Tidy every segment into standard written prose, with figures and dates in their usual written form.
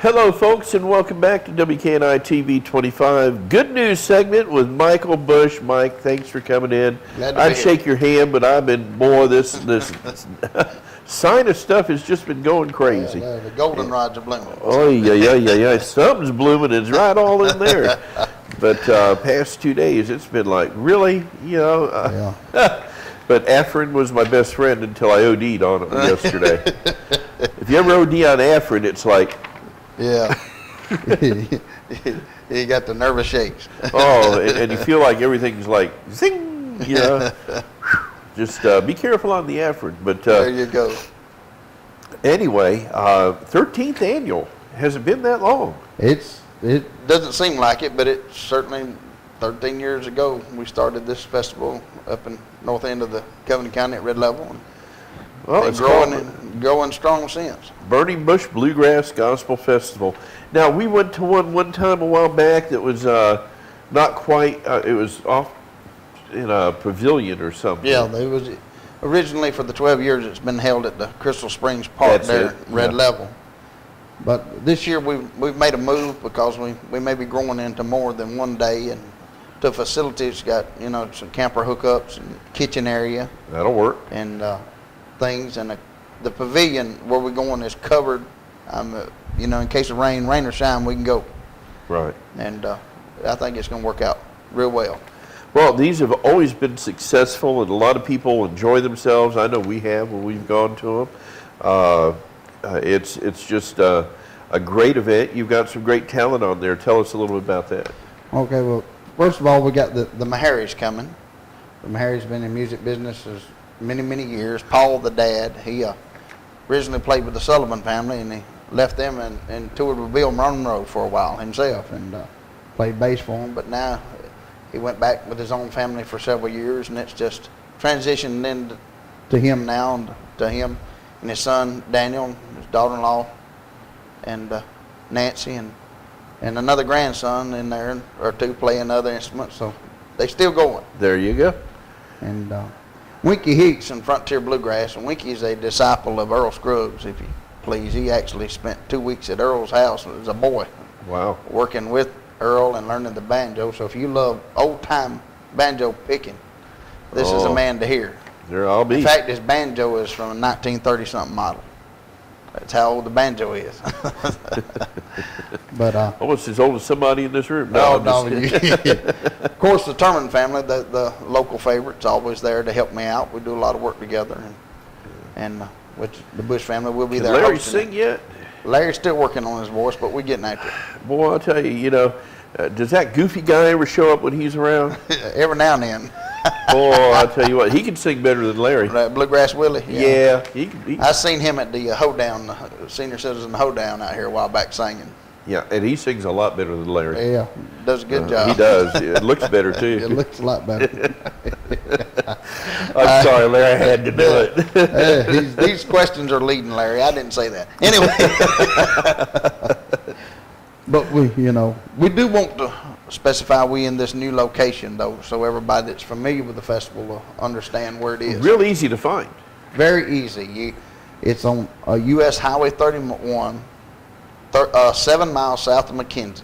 Hello, folks, and welcome back to WKNI TV 25. Good news segment with Michael Bush. Mike, thanks for coming in. I'd shake your hand, but I've been more this sinus stuff has just been going crazy. Yeah, the goldenrods are blooming. Oh yeah. Something's blooming. It's right all in there. But past 2 days, it's been like really, Yeah. But Afrin was my best friend until I OD'd on it yesterday. If you ever OD on Afrin, it's like. Yeah. You got the nervous shakes. Oh, and you feel like everything's like zing, Just be careful on the Afrin. But there you go. Anyway, 13th annual. Has it been that long? It doesn't seem like it, but it certainly 13 years ago we started this festival up in north end of the Covington County at Red Level. And well, it's growing strong since. Burning Bush Bluegrass Gospel Festival. Now, we went to one time a while back that was not quite, it was off in a pavilion or something. Yeah, it was originally for the 12 years it's been held at the Crystal Springs Park at Red Level. But this year we've made a move because we may be growing into more than one day, and the facilities got, some camper hookups and kitchen area. That'll work. And things, and the pavilion where we're going is covered. In case of rain or shine, we can go. Right. And I think it's going to work out real well. Well, these have always been successful, and a lot of people enjoy themselves. I know we have when we've gone to them. It's just a great event. You've got some great talent on there. Tell us a little bit about that. Okay. Well, first of all, we got the Maharis coming. The Maharis been in music business many years. Paul, the dad, he originally played with the Sullivan family, and he left them and toured with Bill Monroe for a while himself, and played bass for him. But now he went back with his own family for several years, and it's just transitioned into to him now, and to him and his son Daniel, his daughter-in-law, and Nancy, and another grandson in there or two playing other instruments. So they still going. There you go. And Winky Hicks in Frontier Bluegrass, and Winky is a disciple of Earl Scruggs, if you please. He actually spent 2 weeks at Earl's house as a boy. Wow. Working with Earl and learning the banjo. So if you love old-time banjo picking, this is a man to hear. There I'll be. In fact, his banjo is from a 1930-something model. That's how old the banjo is. But almost as old as somebody in this room. No. Of course, the Turman family, the local favorite's always there to help me out. We do a lot of work together, and which the Bush family will be there. Did Larry sing yet? Larry's still working on his voice, but we're getting after it. Boy, I'll tell you, does that goofy guy ever show up when he's around? Every now and then. Boy, I'll tell you what, he can sing better than Larry. Bluegrass Willie? Yeah. I seen him at the Hoedown, Senior Citizen Hoedown out here a while back singing. Yeah, and he sings a lot better than Larry. Yeah, does a good job. He does. It looks better, too. It looks a lot better. I'm sorry, Larry, I had to do it. These questions are leading, Larry. I didn't say that. Anyway. But we do want to specify we in this new location, though, so everybody that's familiar with the festival will understand where it is. Real easy to find. Very easy. It's on U.S. Highway 31, 7 miles south of McKenzie.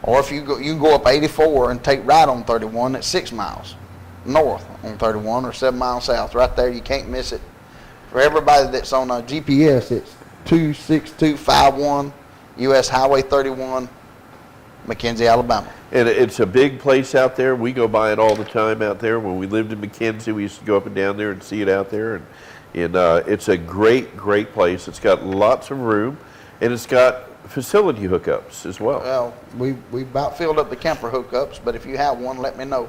Or if you can go up 84 and take right on 31, it's 6 miles north on 31 or 7 miles south. Right there, you can't miss it. For everybody that's on a GPS, it's 26251 U.S. Highway 31, McKenzie, Alabama. And it's a big place out there. We go by it all the time out there. When we lived in McKenzie, we used to go up and down there and see it out there. And it's a great place. It's got lots of room, and it's got facility hookups as well. Well, we about filled up the camper hookups, but if you have one, let me know,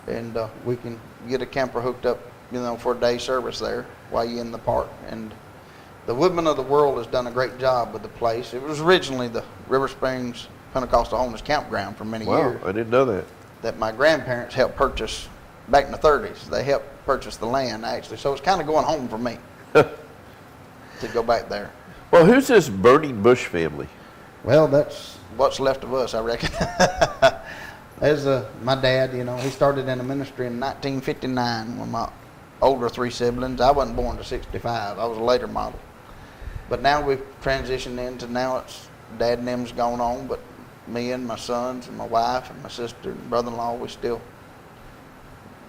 and we can get a camper hooked up, for a day service there while you're in the park. And the Woodmen of the World has done a great job with the place. It was originally the River Springs Pentecostal Homeless Campground for many years. Wow, I didn't know that. That my grandparents helped purchase back in the 30s. They helped purchase the land, actually. So it's kind of going home for me to go back there. Well, who's this Burning Bush family? Well, that's what's left of us, I reckon. As my dad, he started in the ministry in 1959 with my older 3 siblings. I wasn't born to 65. I was a later model. But now we've transitioned into, now it's Dad and them's gone on, but me and my sons and my wife and my sister and brother-in-law, we still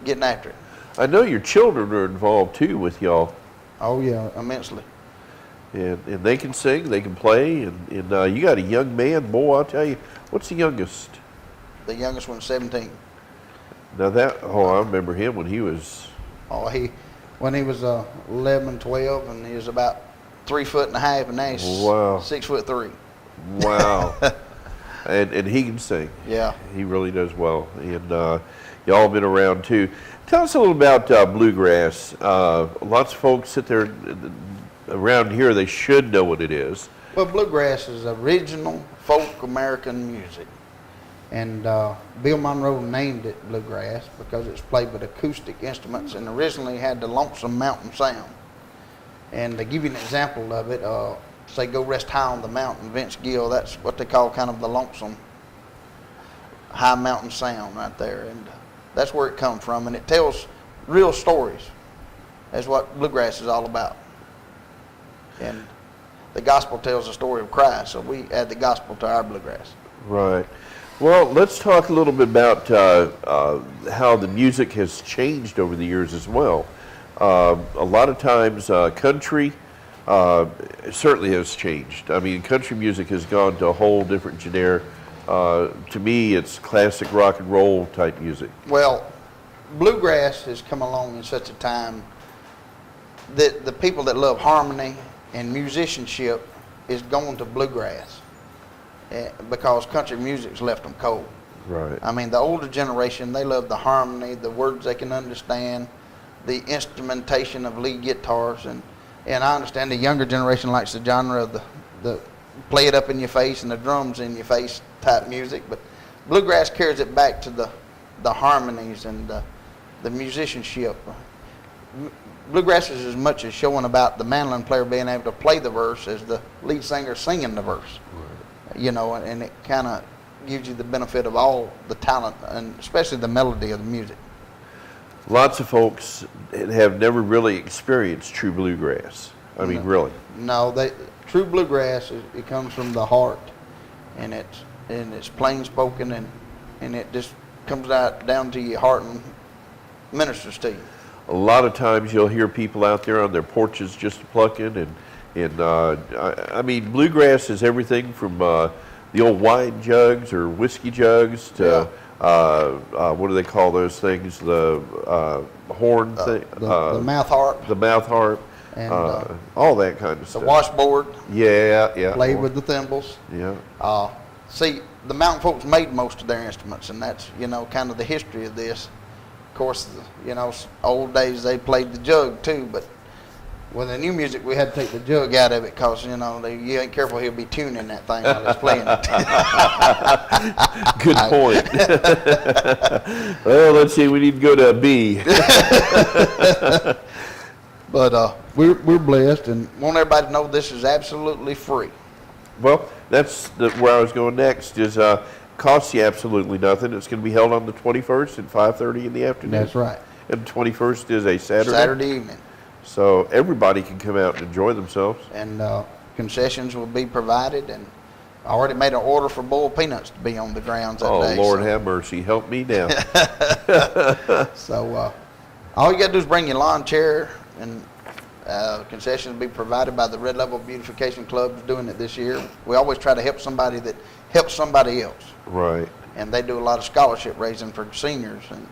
getting after it. I know your children are involved too with y'all. Oh yeah, immensely. And they can sing, they can play, and you got a young man, boy, I'll tell you. What's the youngest? The youngest one's 17. Now I remember him when he was... Oh, when he was 11, 12, and he was about 3.5 feet, and now he's Wow. 6'3". Wow. and he can sing. Yeah. He really does well. And y'all been around too. Tell us a little about Bluegrass. Lots of folks sit there around here, they should know what it is. Well, Bluegrass is original folk American music. And Bill Monroe named it Bluegrass because it's played with acoustic instruments and originally had the lonesome mountain sound. And to give you an example of it, say Go Rest High on the Mountain, Vince Gill, that's what they call kind of the lonesome high mountain sound right there. And that's where it comes from. And it tells real stories. That's what Bluegrass is all about. And the gospel tells the story of Christ, so we add the gospel to our Bluegrass. Right. Well, let's talk a little bit about how the music has changed over the years as well. A lot of times country certainly has changed. I mean, country music has gone to a whole different genre. To me, it's classic rock and roll type music. Well, Bluegrass has come along in such a time that the people that love harmony and musicianship is going to Bluegrass. Because country music's left them cold. Right. I mean, the older generation, they love the harmony, the words they can understand, the instrumentation of lead guitars, and I understand the younger generation likes the genre of the play it up in your face and the drums in your face type music, but Bluegrass carries it back to the harmonies and the musicianship. Bluegrass is as much as showing about the mandolin player being able to play the verse as the lead singer singing the verse. Right. You know, and it kind of gives you the benefit of all the talent and especially the melody of the music. Lots of folks have never really experienced true bluegrass. I mean, really. No, true bluegrass it comes from the heart, and it's plain spoken, and it just comes down to your heart and ministers to you. A lot of times you'll hear people out there on their porches just plucking I mean, bluegrass is everything from the old wine jugs or whiskey jugs to what do they call those things? The horn thing, the mouth harp, the mouth harp, and all that kind of stuff. The washboard, yeah, played with the thymballs. Yeah. See, the mountain folks made most of their instruments, and that's kind of the history of this. Of course, old days they played the jug too, but with the new music, we had to take the jug out of it because, you ain't careful, he'll be tuning that thing while he's playing it. Good point. Well, let's see, we need to go to a B. But we're blessed and want everybody to know this is absolutely free. Well, that's where I was going next is costs you absolutely nothing. It's going to be held on the 21st at 5:30 in the afternoon. That's right. And the 21st is a Saturday. Saturday evening. So everybody can come out and enjoy themselves. And concessions will be provided, and I already made an order for boiled peanuts to be on the grounds that day. Oh, Lord have mercy. Help me now. So all you got to do is bring your lawn chair, and concessions will be provided by the Red Level Beautification Club doing it this year. We always try to help somebody that helps somebody else. Right. And they do a lot of scholarship raising for seniors, and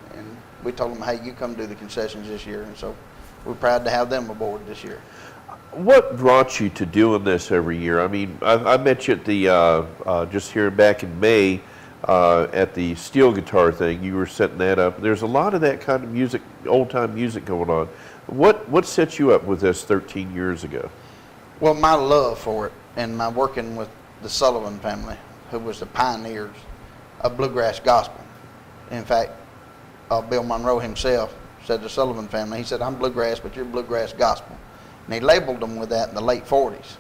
we told them, hey, you come do the concessions this year, and so we're proud to have them aboard this year. What brought you to doing this every year? I mean, I met you at the, just here back in May, at the steel guitar thing. You were setting that up. There's a lot of that kind of music, old-time music going on. What set you up with this 13 years ago? Well, my love for it and my working with the Sullivan family, who was the pioneers of bluegrass gospel. In fact, Bill Monroe himself said the Sullivan family, he said, I'm bluegrass, but you're bluegrass gospel. And he labeled them with that in the late 40s.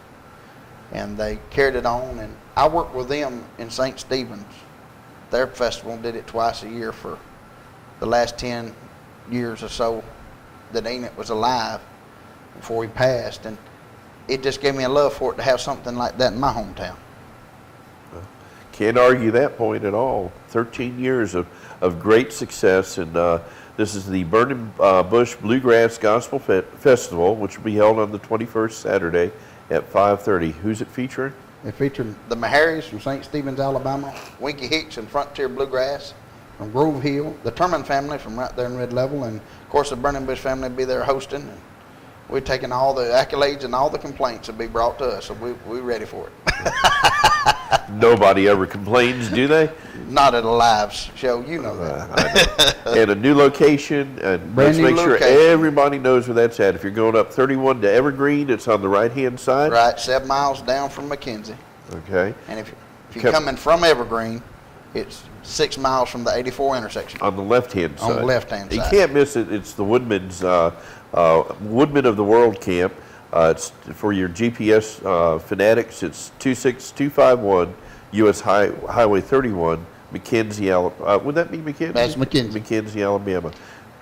And they carried it on, and I worked with them in St. Stephen's. Their festival did it twice a year for the last 10 years or so that Enoch was alive before he passed. And it just gave me a love for it to have something like that in my hometown. Can't argue that point at all. 13 years of great success, and this is the Burning Bush Bluegrass Gospel Festival, which will be held on the 21st Saturday at 5:30. Who's it featuring? It featured the Maharis from St. Stephen's, Alabama, Winky Hicks and Frontier Bluegrass from Grove Hill, the Turman family from right there in Red Level, and of course the Burning Bush family will be there hosting. And we're taking all the accolades and all the complaints will be brought to us, so we're ready for it. Nobody ever complains, do they? Not at a live show, you know that. I know. And a new location, and Brand let's new make sure location. everybody knows where that's at. If you're going up 31 to Evergreen, it's on the right-hand side. Right, 7 miles down from McKenzie. Okay. And if you're coming from Evergreen, it's 6 miles from the 84 intersection. On the left-hand side. On the left-hand You side. can't miss it. It's the Woodman's Woodman of the World Camp. It's for your GPS fanatics. It's 26251 U.S. Highway 31, McKenzie, Alabama. Would that be McKenzie? That's McKenzie. McKenzie, Alabama.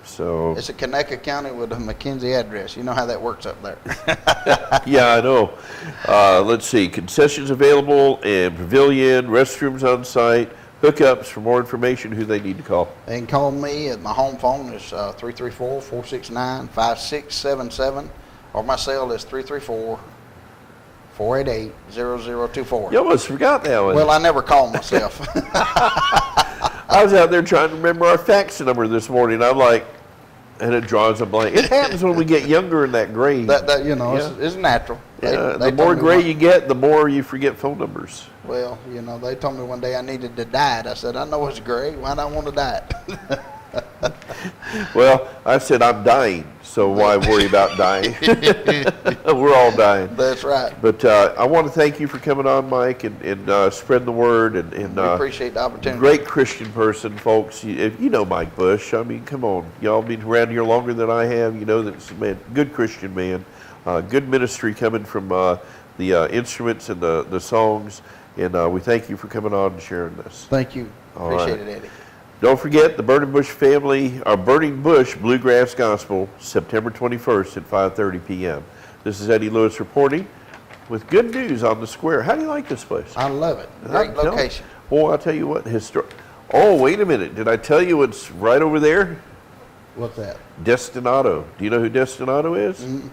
So It's a Conecuh County with a McKenzie address. You know how that works up there. yeah, I know. Let's see. Concessions available and pavilion, restrooms on site, hookups. For more information, who they need to call. They can call me at my home phone is 334-469-5677, or my cell is 334-488-0024. You almost forgot that one. Well, I never call myself. I was out there trying to remember our fax number this morning. I'm like, and it draws a blank. It happens when we get younger in that grade. that you know, Yeah. it's natural. Yeah, They the more told me gray one- you get, the more you forget phone numbers. Well, you know, they told me one day I needed to diet. I said, I know it's gray. Why do I want to diet? Well, I said I'm dying, so why worry about dying? We're all dying. That's right. But I want to thank you for coming on, Mike, and spreading the word. And We appreciate the opportunity. great Christian person, folks. If you know Mike Bush, I mean, come on. Y'all been around here longer than I have. You know that it's a man, good Christian man, good ministry coming from the instruments and the songs. And we thank you for coming on and sharing this. Thank you. All Appreciate right. it, Eddie. Don't forget the Burning Bush family, our Burning Bush Bluegrass Gospel, September 21st at 5:30 p.m. This is Eddie Lewis reporting with good news on the square. How do you like this place? I love it. Great location. Boy, I'll tell you what. Oh, wait a minute. Did I tell you it's right over there? What's that? Destinado. Do you know who Destinado is? Mm-hmm.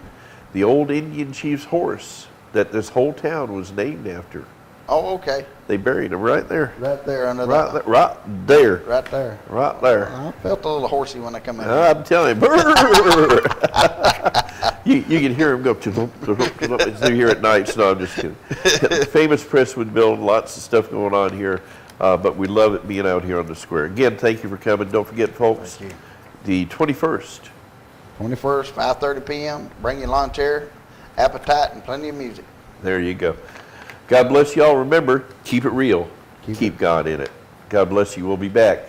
The old Indian chief's horse that this whole town was named after. Oh, okay. They buried him right there. Right there under Right the. there. Right there. Right there. Right there. I felt a little horsey when I come in. I'm telling you, you can hear him go it's through here at night. So no, I'm just kidding. Famous Presswood building, lots of stuff going on here, but we love it being out here on the square. Again, thank you for coming. Don't forget, folks, Thank you. the 21st. 21st, 5:30 p.m. Bring your lawn chair, appetite, and plenty of music. There you go. God bless y'all. Remember, keep it real. Keep God in it. God bless you. We'll be back